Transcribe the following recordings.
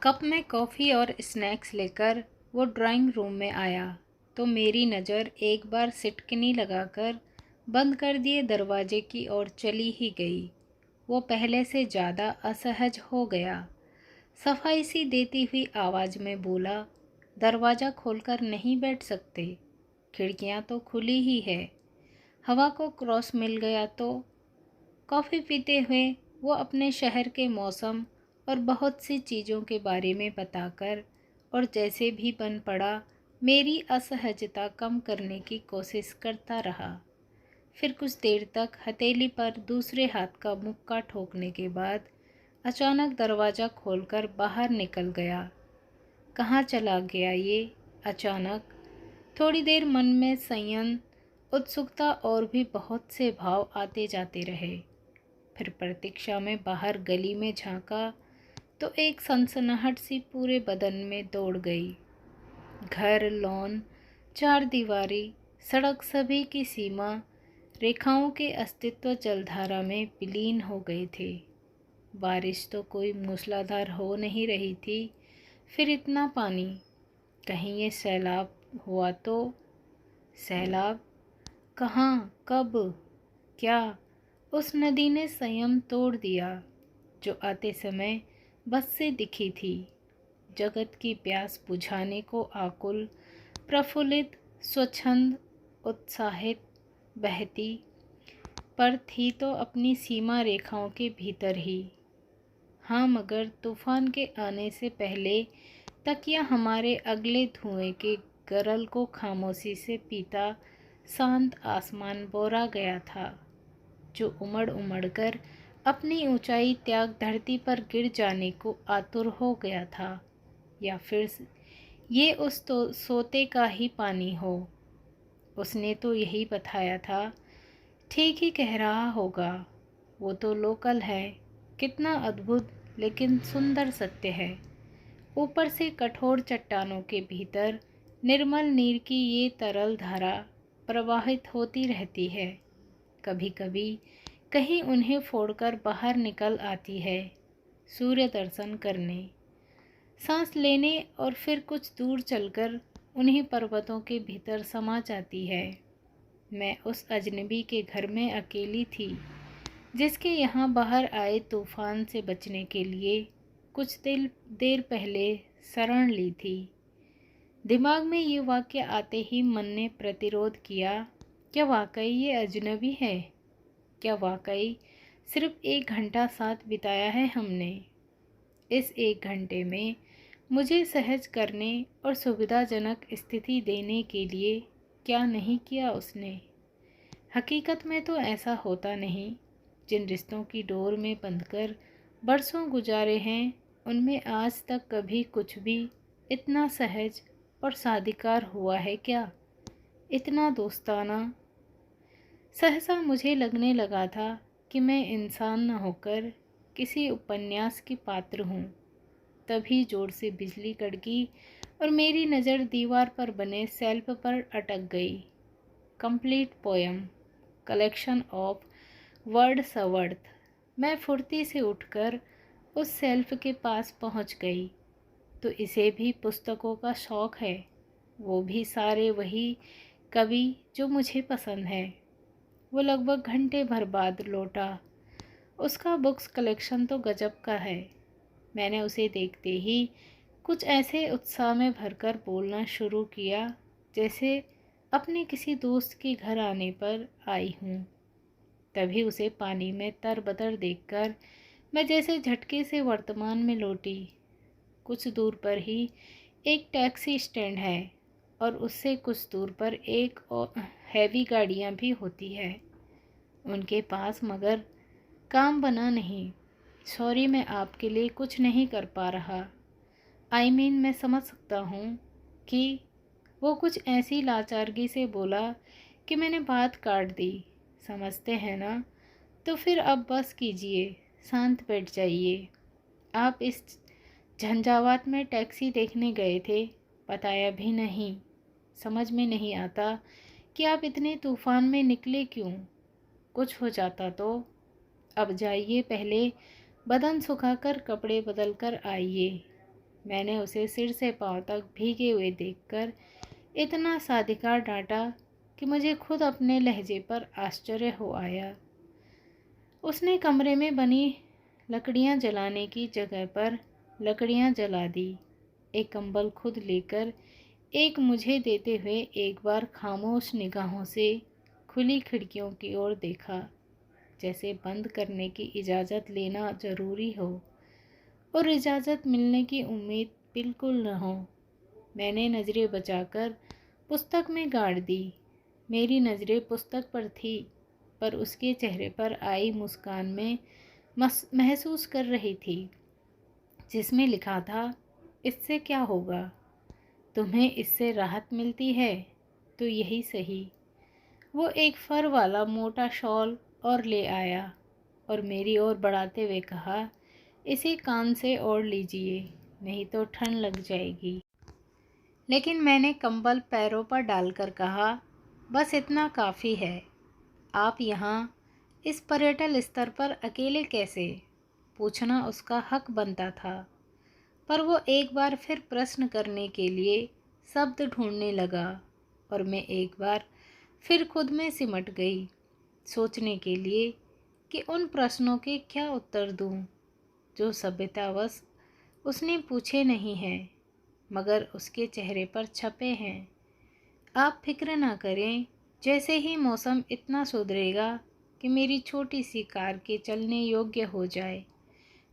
Cup में coffee और snacks लेकर वो ड्राइंग रूम में आया तो मेरी नज़र एक बार सिटकनी लगाकर बंद कर दिए दरवाजे की ओर चली ही गई। वो पहले से ज़्यादा असहज हो गया। सफाई सी देती हुई आवाज़ में बोला, दरवाज़ा खोलकर नहीं बैठ सकते? खिड़कियाँ तो खुली ही है। हवा को क्रॉस मिल गया तो। कॉफ़ी पीते हुए वो अपने शहर के मौसम और बहुत सी चीज़ों के बारे में बताकर और जैसे भी बन पड़ा मेरी असहजता कम करने की कोशिश करता रहा। फिर कुछ देर तक हथेली पर दूसरे हाथ का मुक्का ठोकने के बाद अचानक दरवाज़ा खोलकर बाहर निकल गया। कहाँ चला गया ये अचानक? थोड़ी देर मन में संयम, उत्सुकता और भी बहुत से भाव आते जाते रहे। फिर प्रतीक्षा में बाहर गली में झांका तो एक सनसनाहट सी पूरे बदन में दौड़ गई। घर, लॉन, चार दीवारी, सड़क सभी की सीमा रेखाओं के अस्तित्व जलधारा में विलीन हो गए थे। बारिश तो कोई मूसलाधार हो नहीं रही थी, फिर इतना पानी। कहीं ये सैलाब हुआ तो? सैलाब? कहाँ, कब, क्या? उस नदी ने संयम तोड़ दिया जो आते समय बस से दिखी थी। जगत की प्यास बुझाने को आकुल, प्रफुल्लित, स्वच्छंद, उत्साहित, बहती, पर थी तो अपनी सीमा रेखाओं के भीतर ही। हाँ, मगर तूफान के आने से पहले तक यह हमारे अगले धुएं के गरल को खामोशी से पीता शांत आसमान बोरा गया था, जो उमड़ उमड़ कर अपनी ऊंचाई त्याग धरती पर गिर जाने को आतुर हो गया था। या फिर ये उस तो सोते का ही पानी हो। उसने तो यही बताया था। ठीक ही कह रहा होगा। वो तो लोकल है। कितना अद्भुत लेकिन सुंदर सत्य है। ऊपर से कठोर चट्टानों के भीतर निर्मल नीर की ये तरल धारा प्रवाहित होती रहती है। कभी कभी कहीं उन्हें फोड़कर बाहर निकल आती है सूर्य दर्शन करने, सांस लेने, और फिर कुछ दूर चलकर उन्हीं पर्वतों के भीतर समा जाती है। मैं उस अजनबी के घर में अकेली थी, जिसके यहाँ बाहर आए तूफान से बचने के लिए कुछ देर पहले शरण ली थी। दिमाग में ये वाक्य आते ही मन ने प्रतिरोध किया। क्या वाकई ये अजनबी है? क्या वाकई सिर्फ एक घंटा साथ बिताया है हमने? इस एक घंटे में मुझे सहज करने और सुविधाजनक स्थिति देने के लिए क्या नहीं किया उसने? हकीकत में तो ऐसा होता नहीं। जिन रिश्तों की डोर में बंधकर बरसों गुजारे हैं, उनमें आज तक कभी कुछ भी इतना सहज और साधिकार हुआ है क्या? इतना दोस्ताना? सहसा मुझे लगने लगा था कि मैं इंसान न होकर किसी उपन्यास की पात्र हूँ। तभी जोर से बिजली कड़की और मेरी नज़र दीवार पर बने शेल्फ पर अटक गई। Complete poem, collection of Wordsworth. मैं फुर्ती से उठकर उस शेल्फ के पास पहुँच गई। तो इसे भी पुस्तकों का शौक़ है, वो भी सारे वही कवि जो मुझे पसंद है। वो लगभग घंटे भर बाद लौटा। उसका बुक्स कलेक्शन तो गजब का है। मैंने उसे देखते ही कुछ ऐसे उत्साह में भरकर बोलना शुरू किया जैसे अपने किसी दोस्त के घर आने पर आई हूँ। तभी उसे पानी में तरबतर देखकर मैं जैसे झटके से वर्तमान में लौटी। कुछ दूर पर ही एक टैक्सी स्टैंड है और उससे कुछ दूर पर एक और हैवी गाड़ियाँ भी होती है उनके पास, मगर काम बना नहीं। सॉरी, मैं आपके लिए कुछ नहीं कर पा रहा। मैं समझ सकता हूँ कि वो कुछ ऐसी लाचारगी से बोला कि मैंने बात काट दी। समझते हैं ना? तो फिर अब बस कीजिए, शांत बैठ जाइए। आप इस झंझावात में टैक्सी देखने गए थे, बताया भी नहीं। समझ में नहीं आता कि आप इतने तूफान में निकले क्यों? कुछ हो जाता तो? अब जाइए, पहले बदन सुखाकर कपड़े बदल कर आइए। मैंने उसे सिर से पांव तक भीगे हुए देखकर इतना साधिकार डांटा कि मुझे खुद अपने लहजे पर आश्चर्य हो आया। उसने कमरे में बनी लकड़ियां जलाने की जगह पर लकड़ियां जला दी। एक कंबल खुद लेकर एक मुझे देते हुए एक बार खामोश निगाहों से खुली खिड़कियों की ओर देखा, जैसे बंद करने की इजाज़त लेना ज़रूरी हो और इजाज़त मिलने की उम्मीद बिल्कुल न हो। मैंने नज़रें बचाकर पुस्तक में गाड़ दी। मेरी नज़रें पुस्तक पर थी, पर उसके चेहरे पर आई मुस्कान में महसूस कर रही थी, जिसमें लिखा था, इससे क्या होगा? तुम्हें इससे राहत मिलती है तो यही सही। वो एक फर वाला मोटा शॉल और ले आया और मेरी ओर बढ़ाते हुए कहा, इसे कान से ओढ़ लीजिए, नहीं तो ठंड लग जाएगी। लेकिन मैंने कंबल पैरों पर डालकर कहा, बस इतना काफ़ी है। आप यहाँ इस पर्यटन स्तर पर अकेले कैसे? पूछना उसका हक बनता था, पर वो एक बार फिर प्रश्न करने के लिए शब्द ढूंढने लगा और मैं एक बार फिर खुद में सिमट गई, सोचने के लिए कि उन प्रश्नों के क्या उत्तर दूं, जो सभ्यतावश उसने पूछे नहीं हैं, मगर उसके चेहरे पर छपे हैं। आप फिक्र ना करें, जैसे ही मौसम इतना सुधरेगा कि मेरी छोटी सी कार के चलने योग्य हो जाए,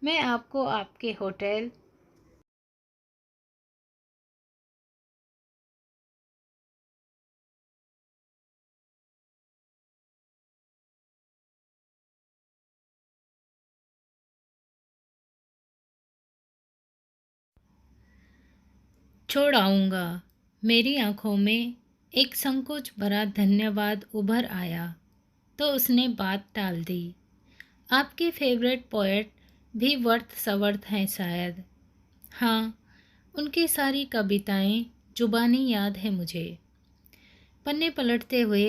मैं आपको आपके होटल छोड़ आऊँगा। मेरी आंखों में एक संकोच भरा धन्यवाद उभर आया, तो उसने बात टाल दी। आपके फेवरेट पोएट भी वर्थ सवर्थ हैं शायद। हाँ, उनकी सारी कविताएं जुबानी याद है मुझे। पन्ने पलटते हुए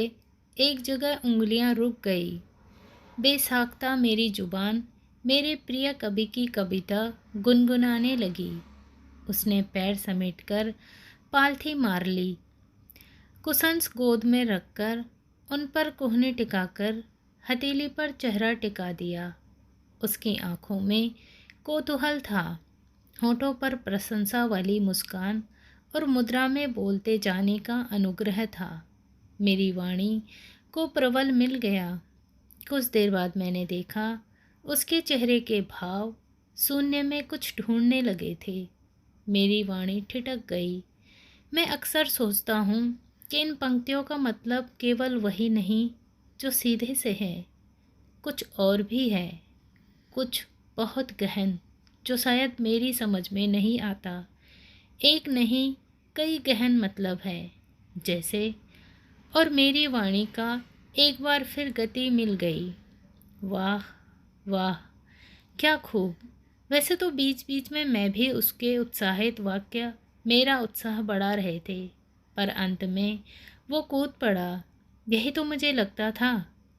एक जगह उंगलियां रुक गई। बेसाख्ता मेरी जुबान मेरे प्रिय कवि की कविता गुनगुनाने लगी। उसने पैर समेटकर पालथी मार ली। कुसंस गोद में रखकर उन पर कोहनी टिकाकर हथेली पर चेहरा टिका दिया। उसकी आंखों में कौतूहल था, होठों पर प्रशंसा वाली मुस्कान और मुद्रा में बोलते जाने का अनुग्रह था। मेरी वाणी को प्रबल मिल गया। कुछ देर बाद मैंने देखा, उसके चेहरे के भाव शून्य में कुछ ढूंढने लगे थे। मेरी वाणी ठिठक गई। मैं अक्सर सोचता हूँ कि इन पंक्तियों का मतलब केवल वही नहीं जो सीधे से है, कुछ और भी है, कुछ बहुत गहन, जो शायद मेरी समझ में नहीं आता। एक नहीं, कई गहन मतलब है, जैसे। और मेरी वाणी का एक बार फिर गति मिल गई। वाह वाह, क्या खूब। वैसे तो बीच बीच में मैं भी उसके उत्साहित वाक्य मेरा उत्साह बढ़ा रहे थे, पर अंत में वो कूद पड़ा। यही तो मुझे लगता था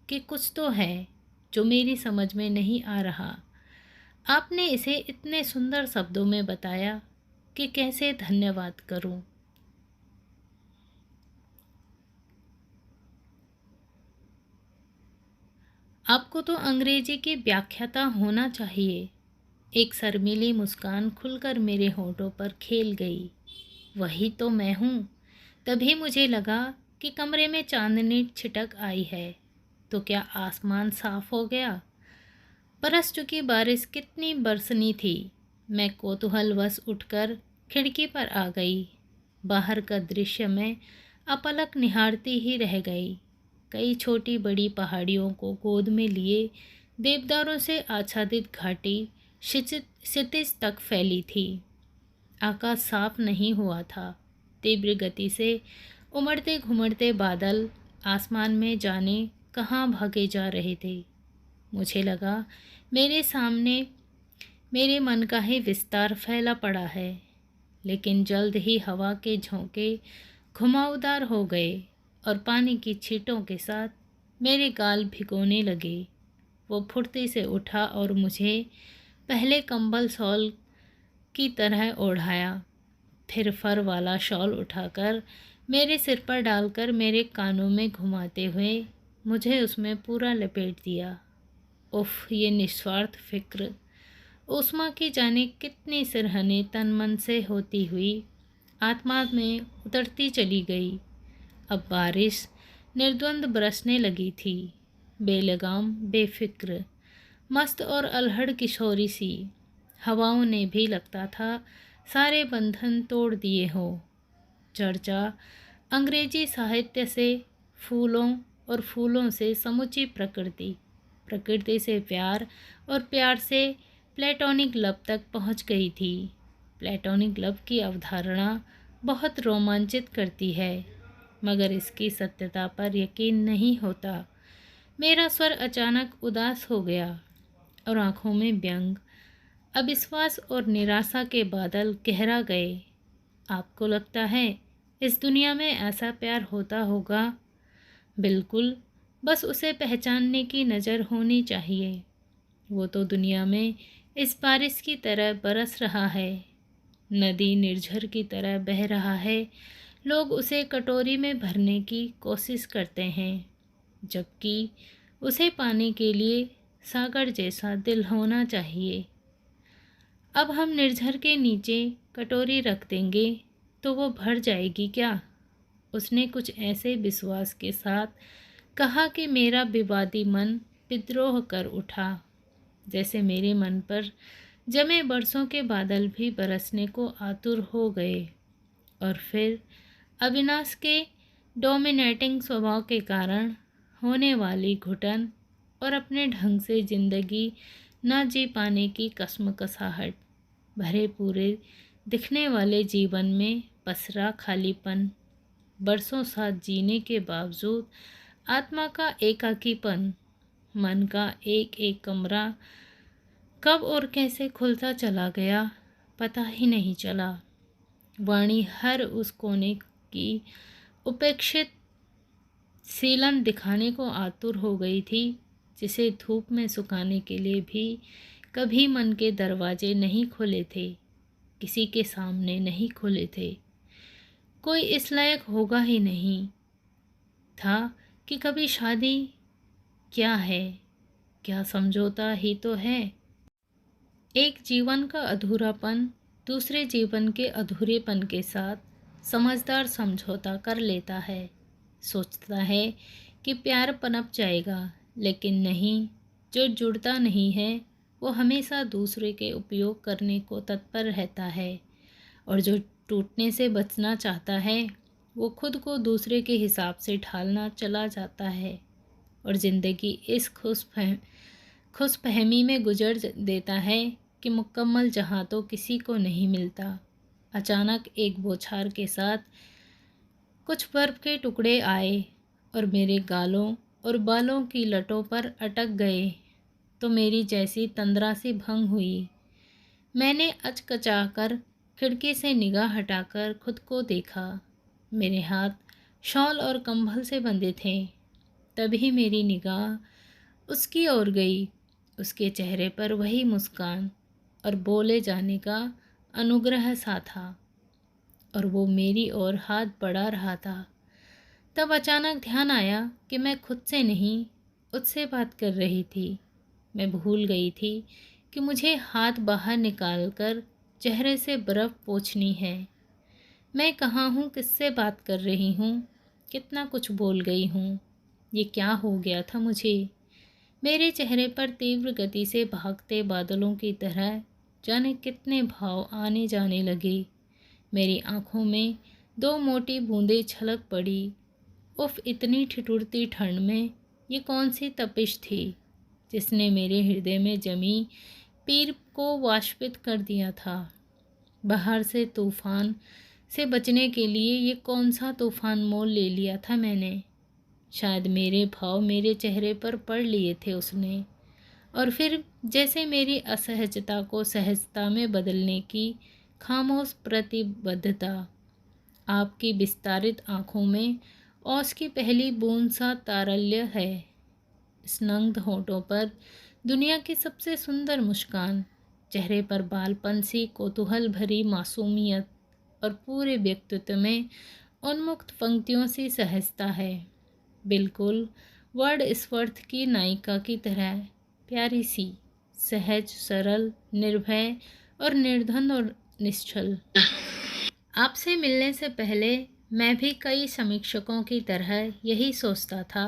कि कुछ तो है जो मेरी समझ में नहीं आ रहा। आपने इसे इतने सुंदर शब्दों में बताया कि कैसे धन्यवाद करूं। आपको तो अंग्रेजी की व्याख्याता होना चाहिए। एक शर्मीली मुस्कान खुलकर मेरे होठों पर खेल गई। वही तो मैं हूँ। तभी मुझे लगा कि कमरे में चांदनी छिटक आई है। तो क्या आसमान साफ हो गया? बरस चुकी बारिश कितनी बरसनी थी। मैं कौतूहलवश उठकर खिड़की पर आ गई। बाहर का दृश्य मैं अपलक निहारती ही रह गई। कई छोटी बड़ी पहाड़ियों को गोद में लिए देवदारों से आच्छादित घाटी क्षितिज तक फैली थी। आकाश साफ नहीं हुआ था। तीव्र गति से उमड़ते घुमड़ते बादल आसमान में जाने कहाँ भागे जा रहे थे। मुझे लगा मेरे सामने मेरे मन का ही विस्तार फैला पड़ा है। लेकिन जल्द ही हवा के झोंके घुमावदार हो गए और पानी की छींटों के साथ मेरे गाल भिगोने लगे। वो फुर्ती से उठा और मुझे पहले कंबल शॉल की तरह ओढ़ाया, फिर फर वाला शॉल उठाकर मेरे सिर पर डालकर मेरे कानों में घुमाते हुए मुझे उसमें पूरा लपेट दिया। उफ, ये निस्वार्थ फिक्र उस्मा की जाने कितनी सिरहने तन मन से होती हुई आत्मा में उतरती चली गई। अब बारिश निर्द्वंद बरसने लगी थी, बेलगाम, बेफिक्र, मस्त और अलहड़ किशोरी सी। हवाओं ने भी लगता था सारे बंधन तोड़ दिए हों। चर्चा अंग्रेजी साहित्य से, फूलों और फूलों से समूची प्रकृति, प्रकृति से प्यार और प्यार से प्लेटोनिक लव तक पहुंच गई थी। प्लेटोनिक लव की अवधारणा बहुत रोमांचित करती है, मगर इसकी सत्यता पर यकीन नहीं होता। मेरा स्वर अचानक उदास हो गया और आंखों में व्यंग, अविश्वास और निराशा के बादल गहरा गए। आपको लगता है इस दुनिया में ऐसा प्यार होता होगा? बिल्कुल, बस उसे पहचानने की नज़र होनी चाहिए। वो तो दुनिया में इस बारिश की तरह बरस रहा है, नदी निर्झर की तरह बह रहा है। लोग उसे कटोरी में भरने की कोशिश करते हैं, जबकि उसे पाने के लिए सागर जैसा दिल होना चाहिए। अब हम निर्झर के नीचे कटोरी रख देंगे तो वो भर जाएगी क्या? उसने कुछ ऐसे विश्वास के साथ कहा कि मेरा विवादी मन विद्रोह कर उठा, जैसे मेरे मन पर जमे बरसों के बादल भी बरसने को आतुर हो गए। और फिर अविनाश के डोमिनेटिंग स्वभाव के कारण होने वाली घुटन और अपने ढंग से जिंदगी न जी पाने की कसमकसाहट, भरे पूरे दिखने वाले जीवन में पसरा खालीपन, बरसों साथ जीने के बावजूद आत्मा का एकाकीपन, मन का एक एक कमरा कब और कैसे खुलता चला गया पता ही नहीं चला। वाणी हर उस कोने की उपेक्षित सीलन दिखाने को आतुर हो गई थी, जिसे धूप में सुखाने के लिए भी कभी मन के दरवाजे नहीं खोले थे, किसी के सामने नहीं खोले थे। कोई इस लायक होगा ही नहीं था कि कभी शादी क्या है, क्या समझौता ही तो है। एक जीवन का अधूरापन दूसरे जीवन के अधूरेपन के साथ समझदार समझौता कर लेता है। सोचता है कि प्यार पनप जाएगा, लेकिन नहीं, जो जुड़ता नहीं है वो हमेशा दूसरे के उपयोग करने को तत्पर रहता है, और जो टूटने से बचना चाहता है वो खुद को दूसरे के हिसाब से ढालना चला जाता है, और ज़िंदगी इस खुशफहमी में गुजर देता है कि मुकम्मल जहाँ तो किसी को नहीं मिलता। अचानक एक बौछार के साथ कुछ बर्फ़ के टुकड़े आए और मेरे गालों और बालों की लटों पर अटक गए, तो मेरी जैसी तंद्रा सी भंग हुई। मैंने अचकचाकर खिड़की से निगाह हटाकर खुद को देखा। मेरे हाथ शॉल और कंबल से बंधे थे। तभी मेरी निगाह उसकी ओर गई। उसके चेहरे पर वही मुस्कान और बोले जाने का अनुग्रह सा था, और वो मेरी ओर हाथ बढ़ा रहा था। तब अचानक ध्यान आया कि मैं खुद से नहीं, उससे बात कर रही थी। मैं भूल गई थी कि मुझे हाथ बाहर निकालकर चेहरे से बर्फ़ पोंछनी है। मैं कहाँ हूँ, किससे बात कर रही हूँ, कितना कुछ बोल गई हूँ। ये क्या हो गया था मुझे? मेरे चेहरे पर तीव्र गति से भागते बादलों की तरह जाने कितने भाव आने जाने लगे। मेरी आँखों में दो मोटी बूंदें छलक पड़ी। उफ, इतनी ठिठुरती ठंड में ये कौन सी तपिश थी जिसने मेरे हृदय में जमी पीर को वाष्पित कर दिया था। बाहर से तूफान से बचने के लिए ये कौन सा तूफान मोल ले लिया था मैंने। शायद मेरे भाव मेरे चेहरे पर पढ़ लिए थे उसने, और फिर जैसे मेरी असहजता को सहजता में बदलने की खामोश प्रतिबद्धता। आपकी विस्तारित आँखों में ओस की पहली बूंद सा तारल्य है। स्नग्ध होठों पर दुनिया की सबसे सुंदर मुस्कान। चेहरे पर बालपन सी कौतूहल भरी मासूमियत और पूरे व्यक्तित्व में उन्मुक्त पंक्तियों सी सहजता है। बिल्कुल वर्ड स्वर्थ की नायिका की तरह प्यारी सी, सहज, सरल, निर्भय और निर्धन और निश्चल। आपसे मिलने से पहले मैं भी कई समीक्षकों की तरह यही सोचता था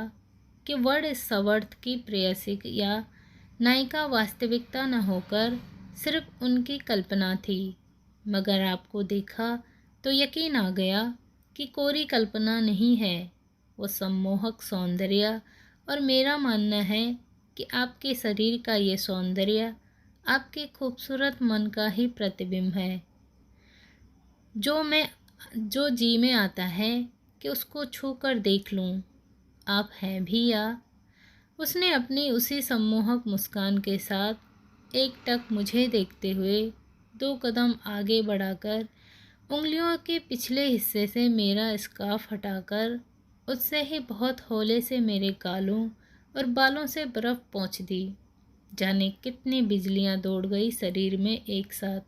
कि वर्ड स्वर्थ की प्रेयसी या नायिका वास्तविकता न होकर सिर्फ उनकी कल्पना थी। मगर आपको देखा तो यकीन आ गया कि कोरी कल्पना नहीं है, वो सम्मोहक सौंदर्य। और मेरा मानना है कि आपके शरीर का ये सौंदर्य आपके खूबसूरत मन का ही प्रतिबिंब है, जो जी में आता है कि उसको छू कर देख लूं। आप हैं भी या? उसने अपनी उसी सम्मोहक मुस्कान के साथ एकटक मुझे देखते हुए 2 कदम आगे बढ़ाकर उंगलियों के पिछले हिस्से से मेरा स्कार्फ हटाकर उससे ही बहुत हौले से मेरे गालों और बालों से बर्फ़ पोंछ दी। जाने कितनी बिजलियां दौड़ गई शरीर में एक साथ।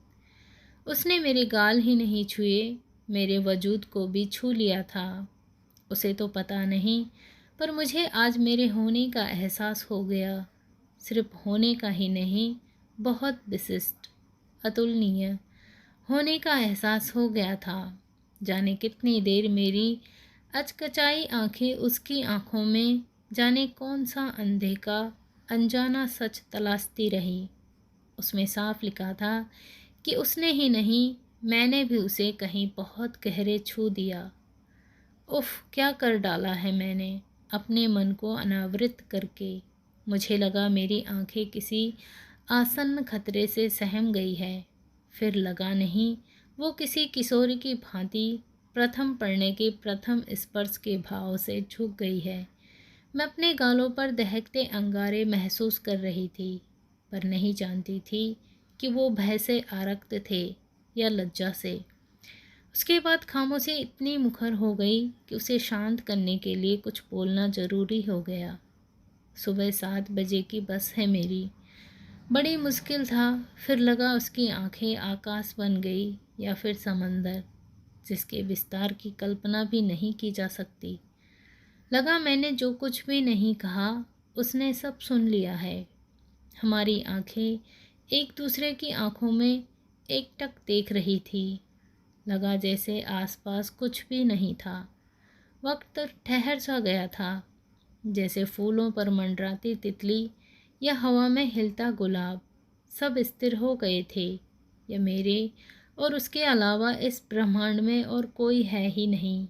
उसने मेरे गाल ही नहीं छुए, मेरे वजूद को भी छू लिया था। उसे तो पता नहीं, पर मुझे आज मेरे होने का एहसास हो गया। सिर्फ होने का ही नहीं, बहुत विशिष्ट, अतुलनीय होने का एहसास हो गया था। जाने कितनी देर मेरी अचकचाई आंखें उसकी आंखों में जाने कौन सा अनदेखा अनजाना सच तलाशती रही। उसमें साफ लिखा था कि उसने ही नहीं, मैंने भी उसे कहीं बहुत गहरे छू दिया। उफ, क्या कर डाला है मैंने अपने मन को अनावृत करके। मुझे लगा मेरी आंखें किसी आसन्न खतरे से सहम गई है। फिर लगा नहीं, वो किसी किशोरी की भांति प्रथम पढ़ने के प्रथम स्पर्श के भाव से झुक गई है। मैं अपने गालों पर दहकते अंगारे महसूस कर रही थी, पर नहीं जानती थी कि वो भय से आरक्त थे या लज्जा से। उसके बाद खामोशी इतनी मुखर हो गई कि उसे शांत करने के लिए कुछ बोलना ज़रूरी हो गया। सुबह 7 बजे की बस है मेरी। बड़ी मुश्किल था। फिर लगा उसकी आंखें आकाश बन गई या फिर समंदर, जिसके विस्तार की कल्पना भी नहीं की जा सकती। लगा मैंने जो कुछ भी नहीं कहा उसने सब सुन लिया है। हमारी आंखें एक दूसरे की आंखों में एकटक देख रही थी। लगा जैसे आसपास कुछ भी नहीं था। वक्त ठहर सा गया था, जैसे फूलों पर मंडराती तितली या हवा में हिलता गुलाब सब स्थिर हो गए थे। या मेरे और उसके अलावा इस ब्रह्मांड में और कोई है ही नहीं।